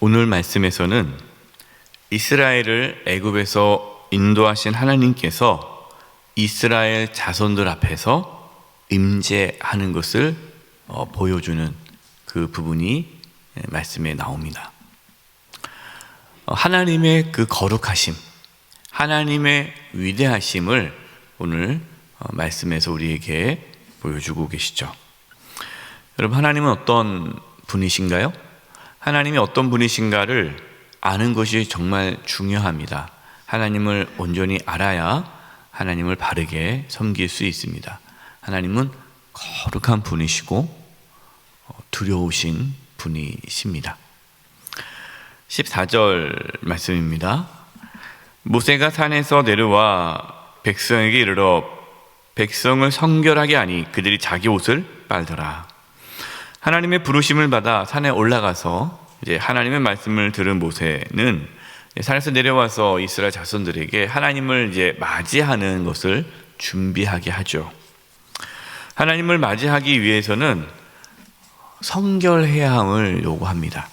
오늘 말씀에서는 이스라엘을 애굽에서 인도하신 하나님께서 이스라엘 자손들 앞에서 임재하는 것을 보여주는 그 부분이 말씀에 나옵니다. 하나님의 그 거룩하심, 하나님의 위대하심을 오늘 말씀에서 우리에게 보여주고 계시죠. 여러분, 하나님은 어떤 분이신가요? 하나님이 어떤 분이신가를 아는 것이 정말 중요합니다. 하나님을 온전히 알아야 하나님을 바르게 섬길 수 있습니다. 하나님은 거룩한 분이시고 두려우신 분이십니다. 14절 말씀입니다. 모세가 산에서 내려와 백성에게 이르러 백성을 성결하게 하니 그들이 자기 옷을 빨더라. 하나님의 부르심을 받아 산에 올라가서 이제 하나님의 말씀을 들은 모세는 산에서 내려와서 이스라엘 자손들에게 하나님을 이제 맞이하는 것을 준비하게 하죠. 하나님을 맞이하기 위해서는 성결해야 함을 요구합니다.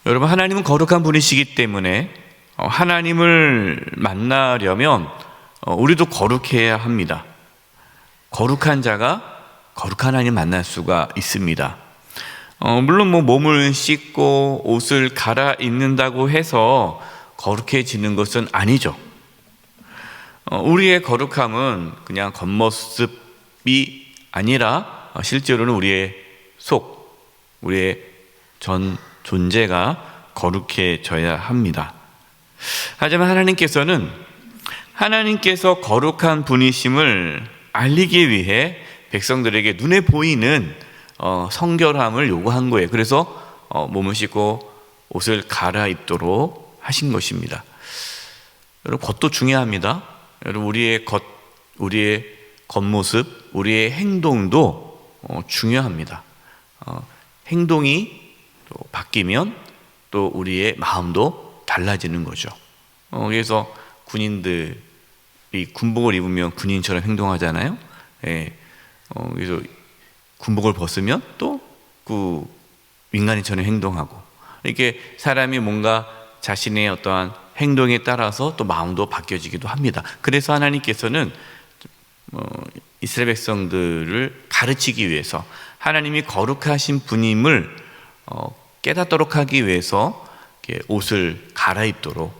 여러분, 하나님은 거룩한 분이시기 때문에 하나님을 만나려면 우리도 거룩해야 합니다. 거룩한 자가 거룩한 하나님 만날 수가 있습니다. 물론 몸을 씻고 옷을 갈아입는다고 해서 거룩해지는 것은 아니죠. 우리의 거룩함은 그냥 겉모습이 아니라 실제로는 우리의 속, 우리의 전 존재가 거룩해져야 합니다. 하지만 하나님께서 거룩한 분이심을 알리기 위해 백성들에게 눈에 보이는 성결함을 요구한 거예요. 그래서 몸을 씻고 옷을 갈아입도록 하신 것입니다. 여러분, 겉도 중요합니다. 여러분, 우리의 겉모습, 우리의 행동도 중요합니다. 행동이 또 바뀌면 또 우리의 마음도 달라지는 거죠. 그래서 군인들이 군복을 입으면 군인처럼 행동하잖아요. 예. 그래서 군복을 벗으면 또 그 민간인처럼 행동하고, 이렇게 사람이 뭔가 자신의 어떠한 행동에 따라서 또 마음도 바뀌어지기도 합니다. 그래서 하나님께서는 이스라엘 백성들을 가르치기 위해서, 하나님이 거룩하신 분임을 깨닫도록 하기 위해서 옷을 갈아입도록,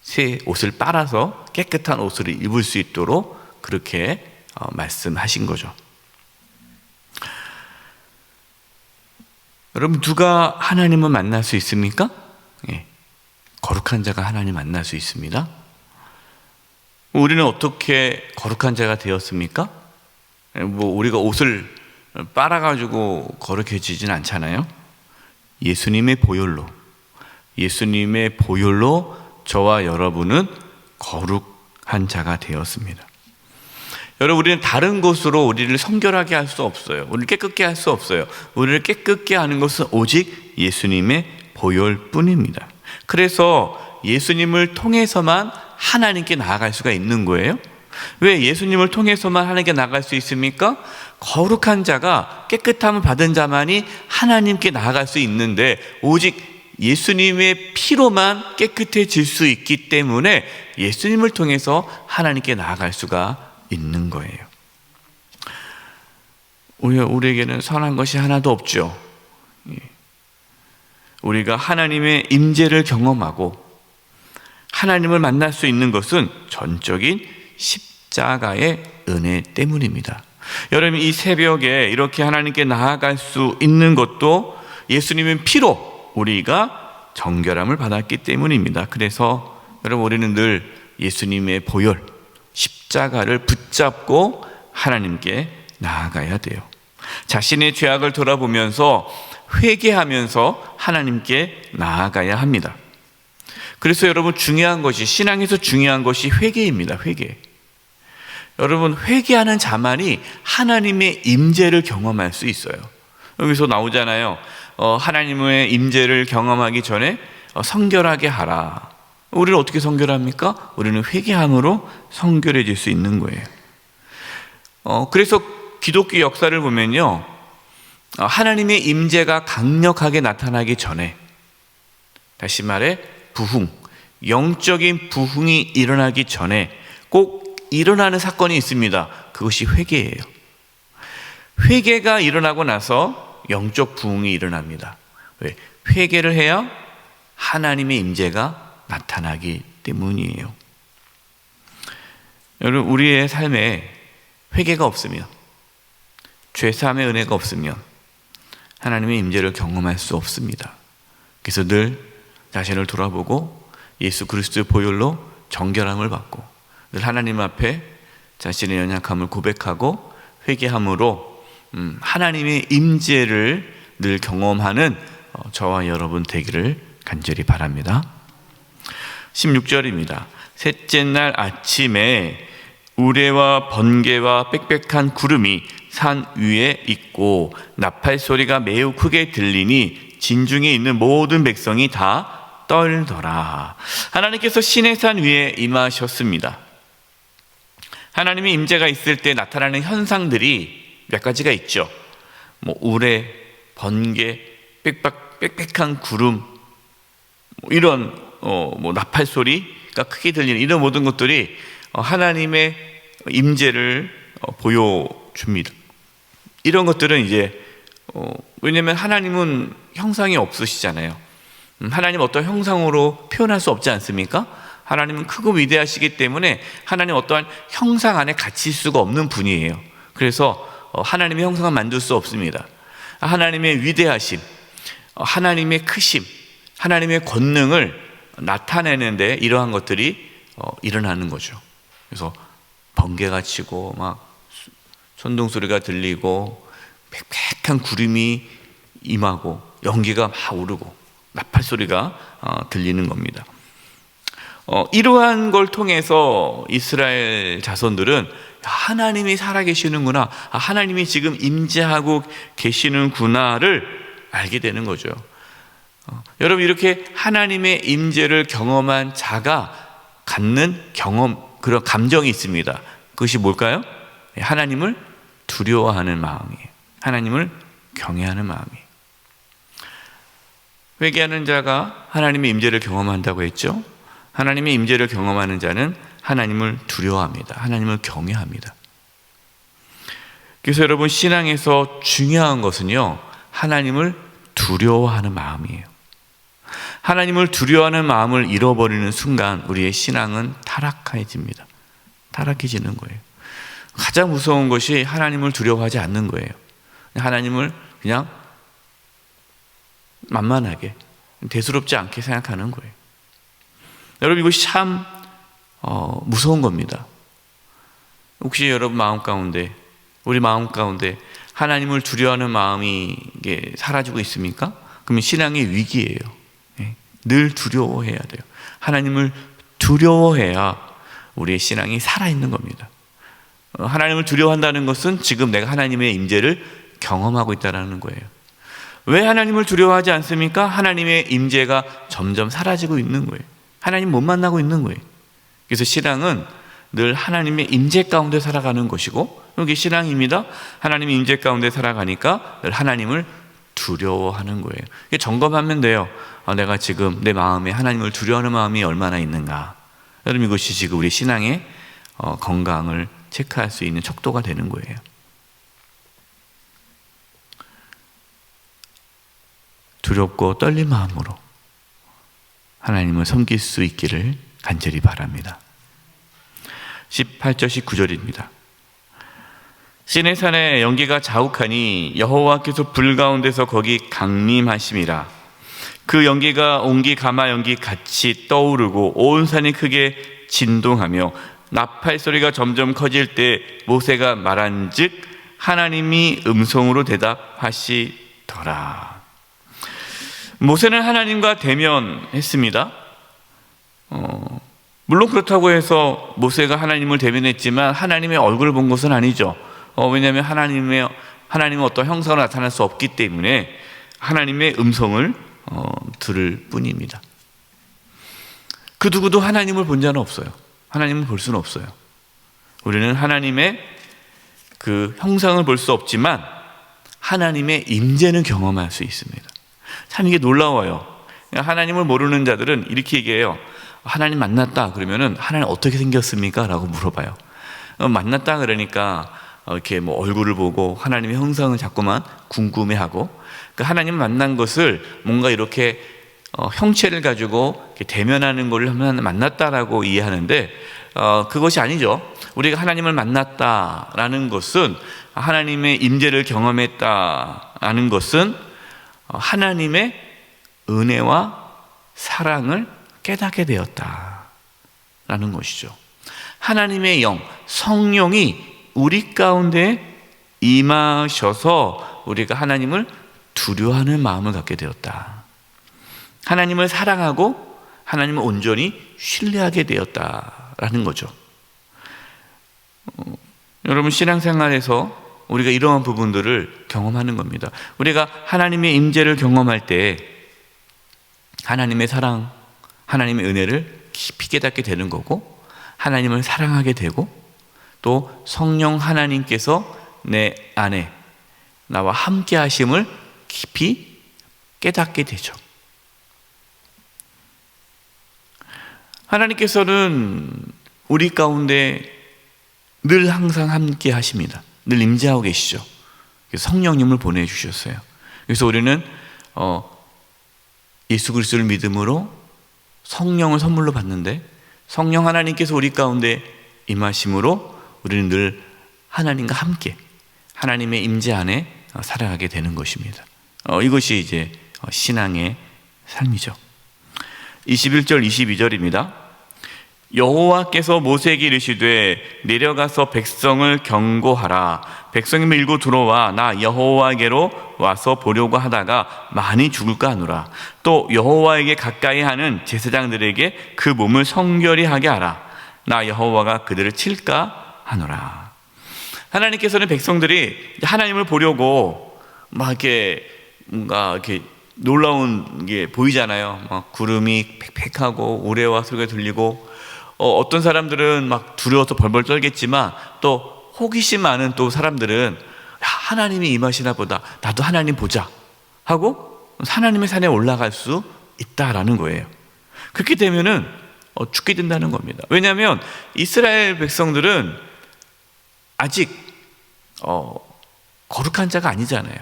새 옷을 빨아서 깨끗한 옷을 입을 수 있도록 그렇게 말씀하신 거죠. 여러분, 누가 하나님을 만날 수 있습니까? 거룩한 자가 하나님 만날 수 있습니다. 우리는 어떻게 거룩한 자가 되었습니까? 우리가 옷을 빨아가지고 거룩해지진 않잖아요. 예수님의 보혈로 저와 여러분은 거룩한 자가 되었습니다. 여러분, 우리는 다른 것으로 우리를 성결하게 할 수 없어요. 우리를 깨끗게 할 수 없어요. 우리를 깨끗게 하는 것은 오직 예수님의 보혈뿐입니다. 그래서 예수님을 통해서만 하나님께 나아갈 수가 있는 거예요. 왜 예수님을 통해서만 하나님께 나아갈 수 있습니까? 거룩한 자가, 깨끗함을 받은 자만이 하나님께 나아갈 수 있는데, 오직 예수님의 피로만 깨끗해질 수 있기 때문에 예수님을 통해서 하나님께 나아갈 수가 있는 거예요. 우리에게는 선한 것이 하나도 없죠. 우리가 하나님의 임재를 경험하고 하나님을 만날 수 있는 것은 전적인 십자가의 은혜 때문입니다. 여러분, 이 새벽에 이렇게 하나님께 나아갈 수 있는 것도 예수님의 피로 우리가 정결함을 받았기 때문입니다. 그래서 여러분, 우리는 늘 예수님의 보혈, 십자가를 붙잡고 하나님께 나아가야 돼요. 자신의 죄악을 돌아보면서 회개하면서 하나님께 나아가야 합니다. 그래서 여러분, 신앙에서 중요한 것이 회개입니다. 회개. 여러분, 회개하는 자만이 하나님의 임재를 경험할 수 있어요. 여기서 나오잖아요. 하나님의 임재를 경험하기 전에 성결하게 하라. 우리는 어떻게 성결합니까? 우리는 회개함으로 성결해질 수 있는 거예요. 그래서 기독교 역사를 보면요, 하나님의 임재가 강력하게 나타나기 전에, 다시 말해 부흥, 영적인 부흥이 일어나기 전에 꼭 일어나는 사건이 있습니다. 그것이 회개예요. 회개가 일어나고 나서 영적 부흥이 일어납니다. 왜? 회개를 해야 하나님의 임재가 나타나기 때문이에요. 여러분, 우리의 삶에 회개가 없으면, 죄사함의 은혜가 없으면 하나님의 임재를 경험할 수 없습니다. 그래서 늘 자신을 돌아보고 예수 그리스도의 보혈로 정결함을 받고 늘 하나님 앞에 자신의 연약함을 고백하고 회개함으로 하나님의 임재를 늘 경험하는 저와 여러분 되기를 간절히 바랍니다. 16절입니다. 셋째 날 아침에 우레와 번개와 빽빽한 구름이 산 위에 있고 나팔 소리가 매우 크게 들리니 진중에 있는 모든 백성이 다 떨더라. 하나님께서 시내산 위에 임하셨습니다. 하나님의 임재가 있을 때 나타나는 현상들이 몇 가지가 있죠. 우레, 번개, 빽빽한 구름, 이런 나팔 소리가 크게 들리는 이런 모든 것들이 하나님의 임재를 보여줍니다. 이런 것들은 이제 왜냐하면 하나님은 형상이 없으시잖아요. 하나님 어떤 형상으로 표현할 수 없지 않습니까? 하나님은 크고 위대하시기 때문에 하나님 어떠한 형상 안에 갇힐 수가 없는 분이에요. 그래서 하나님의 형상을 만들 수 없습니다. 하나님의 위대하심, 하나님의 크심, 하나님의 권능을 나타내는데 이러한 것들이 일어나는 거죠. 그래서 번개가 치고 막 천둥 소리가 들리고 빽빽한 구름이 임하고 연기가 막 오르고 나팔 소리가 들리는 겁니다. 이러한 걸 통해서 이스라엘 자손들은 하나님이 살아계시는구나, 하나님이 지금 임재하고 계시는구나를 알게 되는 거죠. 여러분, 이렇게 하나님의 임재를 경험한 자가 갖는 그런 감정이 있습니다. 그것이 뭘까요? 하나님을 두려워하는 마음이에요. 하나님을 경외하는 마음이에요. 회개하는 자가 하나님의 임재를 경험한다고 했죠. 하나님의 임재를 경험하는 자는 하나님을 두려워합니다. 하나님을 경외합니다. 그래서 여러분, 신앙에서 중요한 것은요, 하나님을 두려워하는 마음이에요. 하나님을 두려워하는 마음을 잃어버리는 순간 우리의 신앙은 타락해집니다. 타락해지는 거예요. 가장 무서운 것이 하나님을 두려워하지 않는 거예요. 하나님을 그냥 만만하게, 대수롭지 않게 생각하는 거예요. 여러분, 이것이 참 무서운 겁니다. 혹시 여러분 마음 가운데, 우리 마음 가운데 하나님을 두려워하는 마음이 사라지고 있습니까? 그러면 신앙의 위기예요. 늘 두려워해야 돼요. 하나님을 두려워해야 우리의 신앙이 살아있는 겁니다. 하나님을 두려워한다는 것은 지금 내가 하나님의 임재를 경험하고 있다는 거예요. 왜 하나님을 두려워하지 않습니까? 하나님의 임재가 점점 사라지고 있는 거예요. 하나님 못 만나고 있는 거예요. 그래서 신앙은 늘 하나님의 임재 가운데 살아가는 것이고, 여기 신앙입니다. 하나님의 임재 가운데 살아가니까 늘 하나님을 두려워하는 거예요. 점검하면 돼요. 내가 지금 내 마음에 하나님을 두려워하는 마음이 얼마나 있는가. 여러분, 이것이 지금 우리 신앙의 건강을 체크할 수 있는 척도가 되는 거예요. 두렵고 떨린 마음으로 하나님을 섬길 수 있기를 간절히 바랍니다. 18절 19절입니다. 시내산에 연기가 자욱하니 여호와께서 불 가운데서 거기 강림하심이라. 그 연기가 온기 가마 연기 같이 떠오르고 온 산이 크게 진동하며 나팔 소리가 점점 커질 때 모세가 말한즉 하나님이 음성으로 대답하시더라. 모세는 하나님과 대면했습니다. 물론 그렇다고 해서 모세가 하나님을 대면했지만 하나님의 얼굴을 본 것은 아니죠. 왜냐하면 하나님은 어떤 형상으로 나타날 수 없기 때문에 하나님의 음성을 들을 뿐입니다. 그 누구도 하나님을 본 자는 없어요. 하나님을 볼 수는 없어요. 우리는 하나님의 그 형상을 볼 수 없지만 하나님의 임재는 경험할 수 있습니다. 참 이게 놀라워요. 하나님을 모르는 자들은 이렇게 얘기해요. 하나님 만났다 그러면은 하나님 어떻게 생겼습니까? 라고 물어봐요. 만났다 그러니까 이렇게 뭐 얼굴을 보고 하나님의 형상을 자꾸만 궁금해하고, 그 하나님 만난 것을 뭔가 이렇게 형체를 가지고 이렇게 대면하는 것을 하면 만났다라고 이해하는데, 그것이 아니죠. 우리가 하나님을 만났다라는 것은, 하나님의 임재를 경험했다라는 것은 하나님의 은혜와 사랑을 깨닫게 되었다라는 것이죠. 하나님의 영, 성령이 우리 가운데 임하셔서 우리가 하나님을 두려워하는 마음을 갖게 되었다. 하나님을 사랑하고 하나님을 온전히 신뢰하게 되었다라는 거죠. 여러분, 신앙생활에서 우리가 이러한 부분들을 경험하는 겁니다. 우리가 하나님의 임재를 경험할 때 하나님의 사랑, 하나님의 은혜를 깊이 깨닫게 되는 거고, 하나님을 사랑하게 되고, 또 성령 하나님께서 내 안에 나와 함께 하심을 깊이 깨닫게 되죠. 하나님께서는 우리 가운데 늘 항상 함께 하십니다. 늘 임재하고 계시죠. 성령님을 보내주셨어요. 그래서 우리는 예수 그리스도를 믿음으로 성령을 선물로 받는데, 성령 하나님께서 우리 가운데 임하심으로 우리는 늘 하나님과 함께 하나님의 임재 안에 살아가게 되는 것입니다. 이것이 이제 신앙의 삶이죠. 21절 22절입니다. 여호와께서 모세에게 이르시되 내려가서 백성을 경고하라. 백성이 밀고 들어와 나 여호와에게로 와서 보려고 하다가 많이 죽을까 하노라. 또 여호와에게 가까이 하는 제사장들에게 그 몸을 성결히 하게 하라. 나 여호와가 그들을 칠까 하노라. 하나님께서는 백성들이 하나님을 보려고 막 이렇게 뭔가 이렇게 놀라운 게 보이잖아요. 막 구름이 팩팩하고 우레와 소리가 들리고, 어떤 사람들은 막 두려워서 벌벌 떨겠지만, 또 호기심 많은 또 사람들은 하나님이 임하시나 보다, 나도 하나님 보자 하고 하나님의 산에 올라갈 수 있다라는 거예요. 그렇게 되면은 죽게 된다는 겁니다. 왜냐하면 이스라엘 백성들은 아직 거룩한 자가 아니잖아요.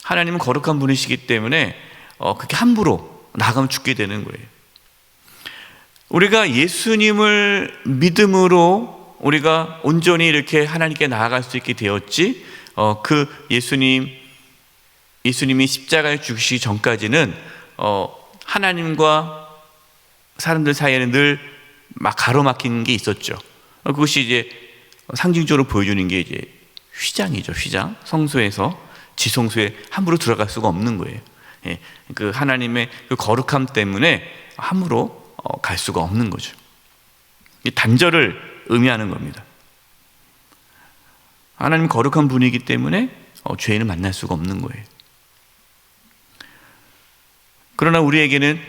하나님은 거룩한 분이시기 때문에 그렇게 함부로 나가면 죽게 되는 거예요. 우리가 예수님을 믿음으로 우리가 온전히 이렇게 하나님께 나아갈 수 있게 되었지, 그 예수님이 십자가에 죽으시기 전까지는 하나님과 사람들 사이에는 늘 막 가로막힌 게 있었죠. 그것이 이제 상징적으로 보여주는 게 이제 휘장이죠. 휘장. 성소에서 지성소에 함부로 들어갈 수가 없는 거예요. 그 하나님의 그 거룩함 때문에 함부로 갈 수가 없는 거죠. 단절을 의미하는 겁니다. 하나님 거룩한 분이기 때문에 죄인을 만날 수가 없는 거예요. 그러나 우리에게는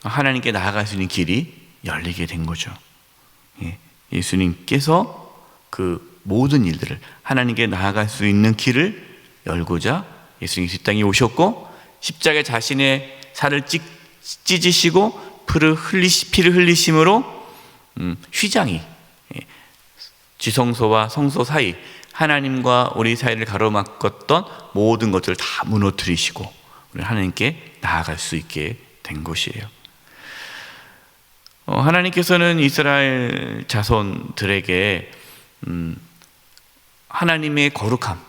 하나님께 나아갈 수 있는 길이 열리게 된 거죠. 예수님께서 그 모든 일들을, 하나님께 나아갈 수 있는 길을 열고자 예수님이 이 땅에 오셨고, 십자가에 자신의 살을 찢으시고 피를 흘리심으로 휘장이 지성소와 성소 사이, 하나님과 우리 사이를 가로막았던 모든 것들을 다 무너뜨리시고 우리 하나님께 나아갈 수 있게 된 것이에요. 하나님께서는 이스라엘 자손들에게 하나님의 거룩함,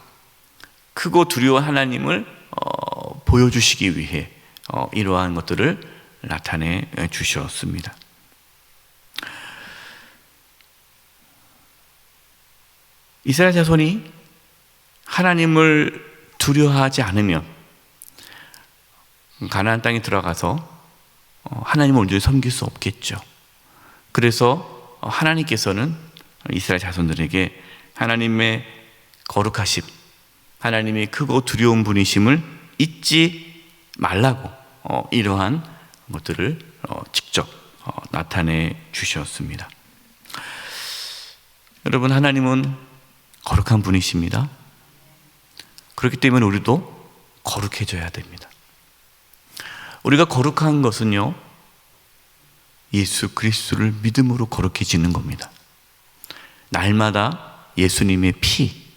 크고 두려운 하나님을 보여주시기 위해 이러한 것들을 나타내 주셨습니다. 이스라엘 자손이 하나님을 두려워하지 않으면 가나안 땅에 들어가서 하나님을 온전히 섬길 수 없겠죠. 그래서 하나님께서는 이스라엘 자손들에게 하나님의 거룩하심, 하나님의 크고 두려운 분이심을 잊지 말라고 이러한 것들을 직접 나타내 주셨습니다. 여러분, 하나님은 거룩한 분이십니다. 그렇기 때문에 우리도 거룩해져야 됩니다. 우리가 거룩한 것은요, 예수 그리스도를 믿음으로 거룩해지는 겁니다. 날마다 예수님의 피,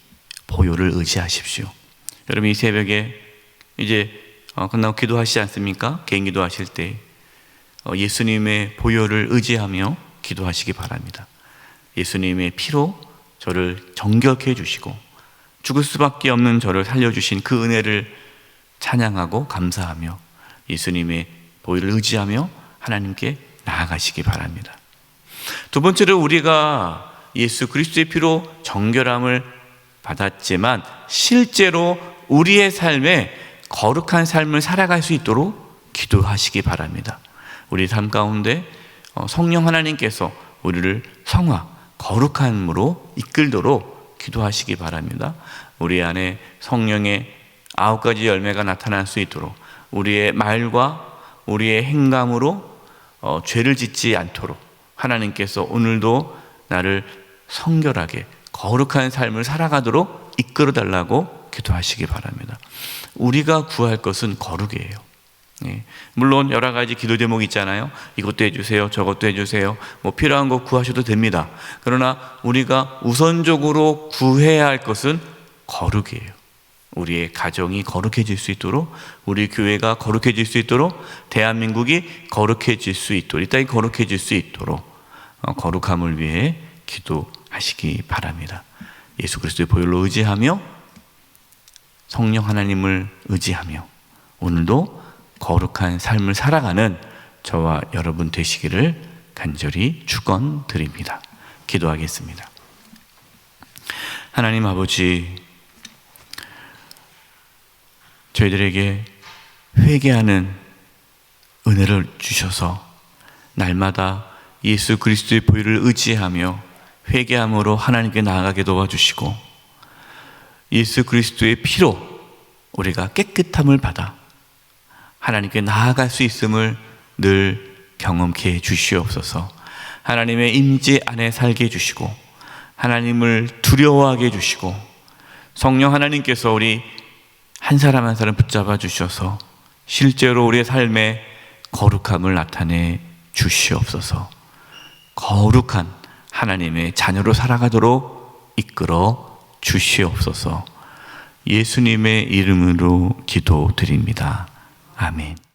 보혈을 의지하십시오. 여러분 이 새벽에 이제 끝나고 기도하시지 않습니까? 개인 기도하실 때 예수님의 보혈을 의지하며 기도하시기 바랍니다. 예수님의 피로 저를 정결케 해주시고 죽을 수밖에 없는 저를 살려주신 그 은혜를 찬양하고 감사하며 예수님의 보혈을 의지하며 하나님께 나아가시기 바랍니다. 두 번째로 우리가 예수 그리스도의 피로 정결함을 받았지만 실제로 우리의 삶에 거룩한 삶을 살아갈 수 있도록 기도하시기 바랍니다. 우리 삶 가운데 성령 하나님께서 우리를 성화, 거룩함으로 이끌도록 기도하시기 바랍니다. 우리 안에 성령의 9가지 열매가 나타날 수 있도록 우리의 말과 우리의 행함으로 죄를 짓지 않도록 하나님께서 오늘도 나를 성결하게 거룩한 삶을 살아가도록 이끌어 달라고 기도하시기 바랍니다. 우리가 구할 것은 거룩이에요. 물론 여러 가지 기도 제목이 있잖아요. 이것도 해주세요, 저것도 해주세요. 필요한 거 구하셔도 됩니다. 그러나 우리가 우선적으로 구해야 할 것은 거룩이에요. 우리의 가정이 거룩해질 수 있도록, 우리 교회가 거룩해질 수 있도록, 대한민국이 거룩해질 수 있도록, 이 땅이 거룩해질 수 있도록 거룩함을 위해 기도하시기 바랍니다. 예수 그리스도의 보혈로 의지하며 성령 하나님을 의지하며 오늘도 거룩한 삶을 살아가는 저와 여러분 되시기를 간절히 축원드립니다. 기도하겠습니다. 하나님 아버지, 저희들에게 회개하는 은혜를 주셔서 날마다 예수 그리스도의 보혈을 의지하며 회개함으로 하나님께 나아가게 도와주시고 예수 그리스도의 피로 우리가 깨끗함을 받아 하나님께 나아갈 수 있음을 늘 경험케 해 주시옵소서. 하나님의 임재 안에 살게 해주시고 하나님을 두려워하게 해주시고 성령 하나님께서 우리 한 사람 한 사람 붙잡아 주셔서 실제로 우리의 삶에 거룩함을 나타내 주시옵소서. 거룩한 하나님의 자녀로 살아가도록 이끌어 주시옵소서. 예수님의 이름으로 기도드립니다. 아멘.